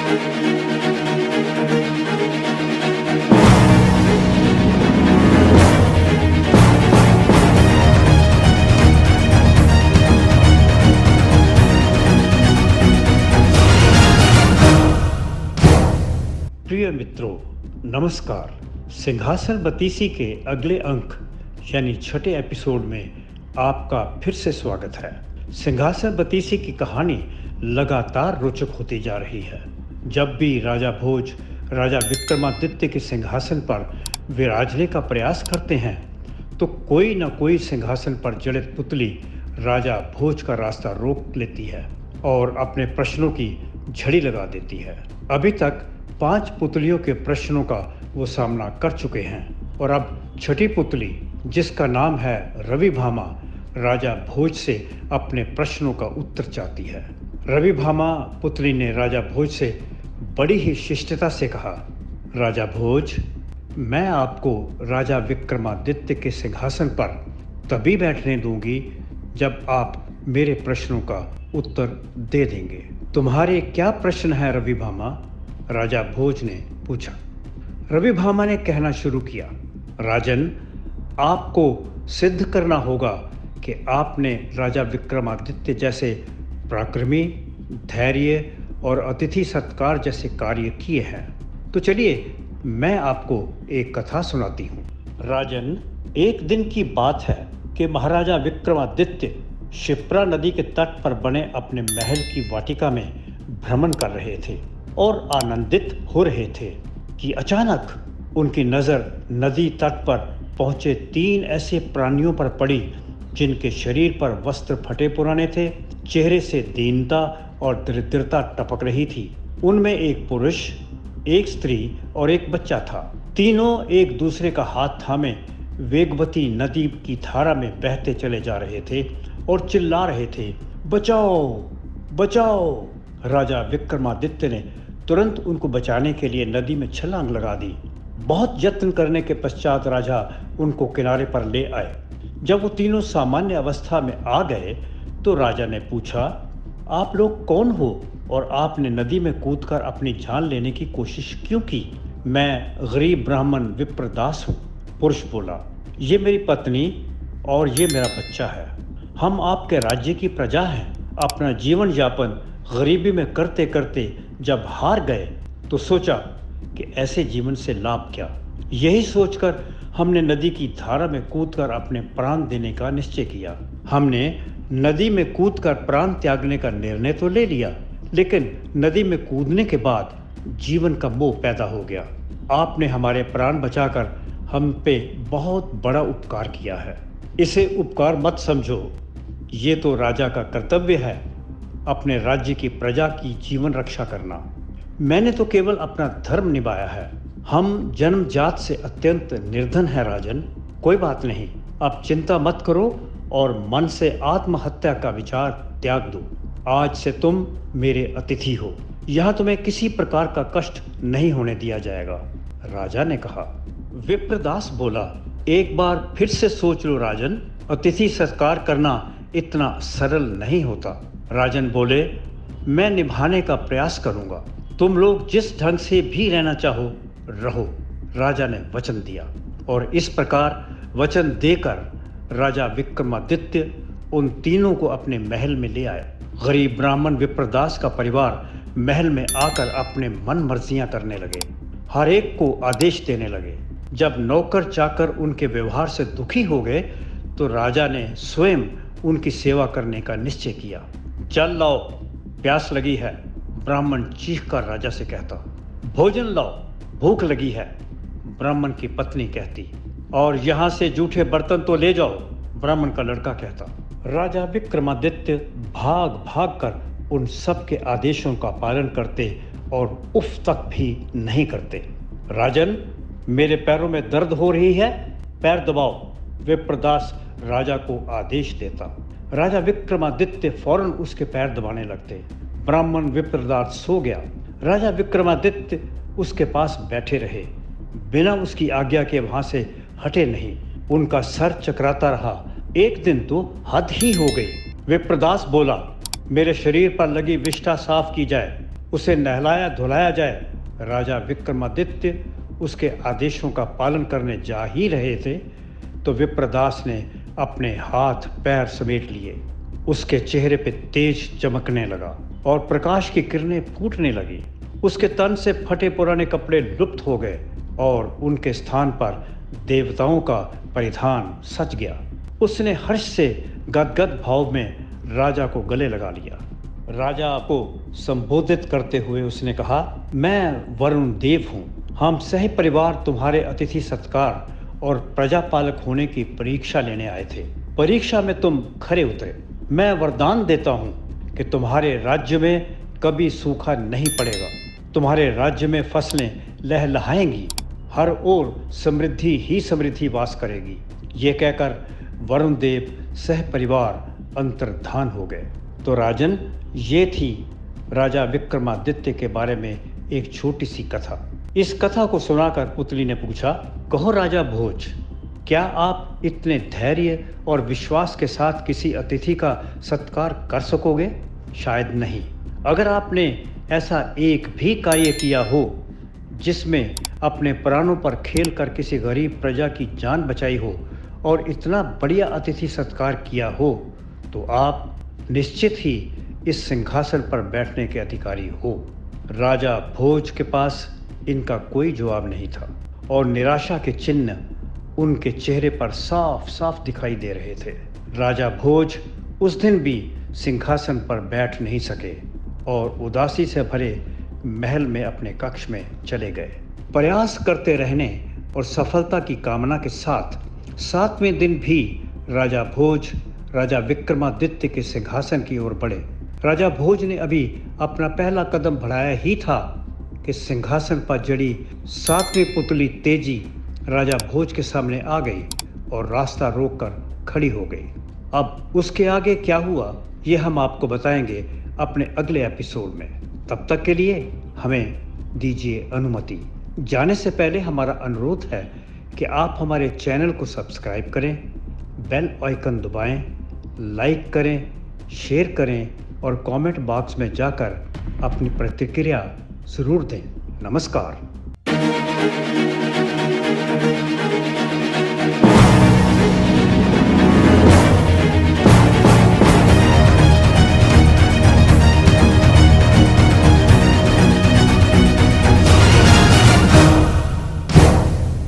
प्रिय मित्रों, नमस्कार। सिंहासन बतीसी के अगले अंक यानी छठे एपिसोड में आपका फिर से स्वागत है। सिंहासन बतीसी की कहानी लगातार रोचक होती जा रही है। जब भी राजा भोज राजा विक्रमादित्य के सिंहासन पर विराजने का प्रयास करते हैं तो कोई न कोई सिंहासन पर जड़ित पुतली राजा भोज का रास्ता रोक लेती है और अपने प्रश्नों की झड़ी लगा देती है। अभी तक 5 पुतलियों के प्रश्नों का वो सामना कर चुके हैं और अब छठी पुतली, जिसका नाम है रवि भामा, राजा भोज से अपने प्रश्नों का उत्तर चाहती है। रवि भामा पुतली ने राजा भोज से बड़ी ही शिष्टता से कहा, राजा भोज, मैं आपको राजा विक्रमादित्य के सिंहासन पर तभी बैठने दूंगी जब आप मेरे प्रश्नों का उत्तर दे देंगे। तुम्हारे क्या प्रश्न है रवि भामा? राजा भोज ने पूछा। रवि भामा ने कहना शुरू किया, राजन, आपको सिद्ध करना होगा कि आपने राजा विक्रमादित्य जैसे पराक्रमी, धैर्य और अतिथि सत्कार जैसे कार्य किए हैं। तो चलिए मैं आपको एक कथा सुनाती हूँ। राजन, एक दिन की बात है कि महाराजा विक्रमादित्य शिप्रा नदी के तट पर बने अपने महल की वाटिका में भ्रमण कर रहे थे और आनंदित हो रहे थे कि अचानक उनकी नज़र नदी तट पर पहुंचे 3 ऐसे प्राणियों पर पड़ी जिनके शरीर पर वस्त्र फटे पुराने थे, चेहरे से दीनता और दरिद्रता टपक रही थी। उनमें एक पुरुष, एक स्त्री और एक बच्चा था। तीनों एक दूसरे का हाथ थामे वेगवती नदी की धारा में बहते चले जा रहे थे और चिल्ला रहे थे, बचाओ बचाओ। राजा विक्रमादित्य ने तुरंत उनको बचाने के लिए नदी में छलांग लगा दी। बहुत यत्न करने के पश्चात राजा उनको किनारे पर ले आए। जब वो तीनों सामान्य अवस्था में आ गए तो राजा ने पूछा, आप लोग कौन हो और आपने नदी में कूदकर अपनी जान लेने की कोशिश क्यों की? मैं गरीब ब्राह्मण विप्रदास हूँ, पुरुष बोला। ये मेरी पत्नी और ये मेरा बच्चा है। हम आपके राज्य की प्रजा हैं। अपना जीवन यापन गरीबी में करते करते जब हार गए तो सोचा कि ऐसे जीवन से लाभ क्या। यही सोचकर हमने नदी की धारा में कूदकर अपने प्राण देने का निश्चय किया। हमने नदी में कूदकर प्राण त्यागने का निर्णय तो ले लिया, लेकिन नदी में कूदने के बाद जीवन का मोह पैदा हो गया। आपने हमारे प्राण बचाकर हम पे बहुत बड़ा उपकार किया है। इसे उपकार मत समझो, ये तो राजा का कर्तव्य है, अपने राज्य की प्रजा की जीवन रक्षा करना। मैंने तो केवल अपना धर्म निभाया है। हम जन्मजात से अत्यंत निर्धन हैं राजन। कोई बात नहीं, अब चिंता मत करो और मन से आत्महत्या का विचार त्याग दो। आज से तुम मेरे अतिथि हो। यहाँ तुम्हें किसी प्रकार का कष्ट नहीं होने दिया जाएगा, राजा ने कहा। विप्रदास बोला, एक बार फिर से सोच लो राजन, अतिथि सत्कार करना इतना सरल नहीं होता। राजन बोले, मैं निभाने का प्रयास करूंगा। तुम लोग जिस ढंग से भी रहना चाहो रहो, राजा ने वचन दिया। और इस प्रकार वचन देकर राजा विक्रमादित्य उन तीनों को अपने महल में ले आए। गरीब ब्राह्मण विप्रदास का परिवार महल में आकर अपने मन मर्जियां करने लगे, हर एक को आदेश देने लगे। जब नौकर चाकर उनके व्यवहार से दुखी हो गए तो राजा ने स्वयं उनकी सेवा करने का निश्चय किया। चल लाओ, प्यास लगी है, ब्राह्मण चीख कर राजा से कहता। भोजन लाओ, भूख लगी है, ब्राह्मण की पत्नी कहती। और यहाँ से जूठे बर्तन तो ले जाओ, ब्राह्मण का लड़का कहता। राजा विक्रमादित्य भाग भाग कर उन सब के आदेशों का पालन करते और उफ तक भी नहीं करते। राजन, मेरे पैरों में दर्द हो रही है, पैर दबाओ, विप्रदास राजा को आदेश देता। राजा विक्रमादित्य फौरन उसके पैर दबाने लगते। ब्राह्मण विप्रदास सो गया। राजा विक्रमादित्य उसके पास बैठे रहे, बिना उसकी आज्ञा के वहां से हटे नहीं। उनका सर चकराता रहा। एक दिन तो हद ही हो गई। विप्रदास बोला, मेरे शरीर पर लगी विष्ठा साफ की जाए। उसे नहलाया धुलाया जाए। राजा विक्रमादित्य उसके आदेशों का पालन करने जा ही रहे थे तो विप्रदास ने अपने हाथ पैर समेट लिए। उसके चेहरे पे तेज चमकने लगा और प्रकाश की किरणें फूटने लगी। उसके तन से फटे पुराने कपड़े लुप्त हो गए और उनके स्थान पर देवताओं का परिधान सज गया। उसने हर्ष से गदगद भाव में राजा को गले लगा लिया। राजा को संबोधित करते हुए उसने कहा, मैं वरुण देव हूँ। हम सही परिवार तुम्हारे अतिथि सत्कार और प्रजापालक होने की परीक्षा लेने आए थे। परीक्षा में तुम खरे उतरे। मैं वरदान देता हूँ कि तुम्हारे राज्य में कभी सूखा नहीं पड़ेगा। तुम्हारे राज्य में फसलें लहलहाएंगी, हर ओर समृद्धि ही समृद्धि वास करेगी। ये कहकर वरुण देव सह परिवार अंतर्धान हो गए। तो राजन, ये थी राजा विक्रमादित्य के बारे में एक छोटी सी कथा। इस कथा को सुनाकर पुतली ने पूछा, कहो राजा भोज, क्या आप इतने धैर्य और विश्वास के साथ किसी अतिथि का सत्कार कर सकोगे? शायद नहीं। अगर आपने ऐसा एक भी कार्य किया हो जिसमें अपने प्राणों पर खेल कर किसी गरीब प्रजा की जान बचाई हो और इतना बढ़िया अतिथि सत्कार किया हो, तो आप निश्चित ही इस सिंहासन पर बैठने के अधिकारी हो। राजा भोज के पास इनका कोई जवाब नहीं था और निराशा के चिन्ह उनके चेहरे पर साफ साफ दिखाई दे रहे थे। राजा भोज उस दिन भी सिंहासन पर बैठ नहीं सके और उदासी से भरे महल में अपने कक्ष में चले गए। प्रयास करते रहने और सफलता की कामना के साथ 7वें दिन भी राजा भोज राजा विक्रमादित्य के सिंहासन की ओर बढ़े। राजा भोज ने अभी अपना पहला कदम बढ़ाया ही था कि सिंहासन पर जड़ी 7वीं पुतली तेजी राजा भोज के सामने आ गई और रास्ता रोककर खड़ी हो गई। अब उसके आगे क्या हुआ, ये हम आपको बताएंगे अपने अगले एपिसोड में। तब तक के लिए हमें दीजिए अनुमति। जाने से पहले हमारा अनुरोध है कि आप हमारे चैनल को सब्सक्राइब करें, बेल आइकन दबाएं, लाइक करें, शेयर करें और कमेंट बॉक्स में जाकर अपनी प्रतिक्रिया ज़रूर दें। नमस्कार।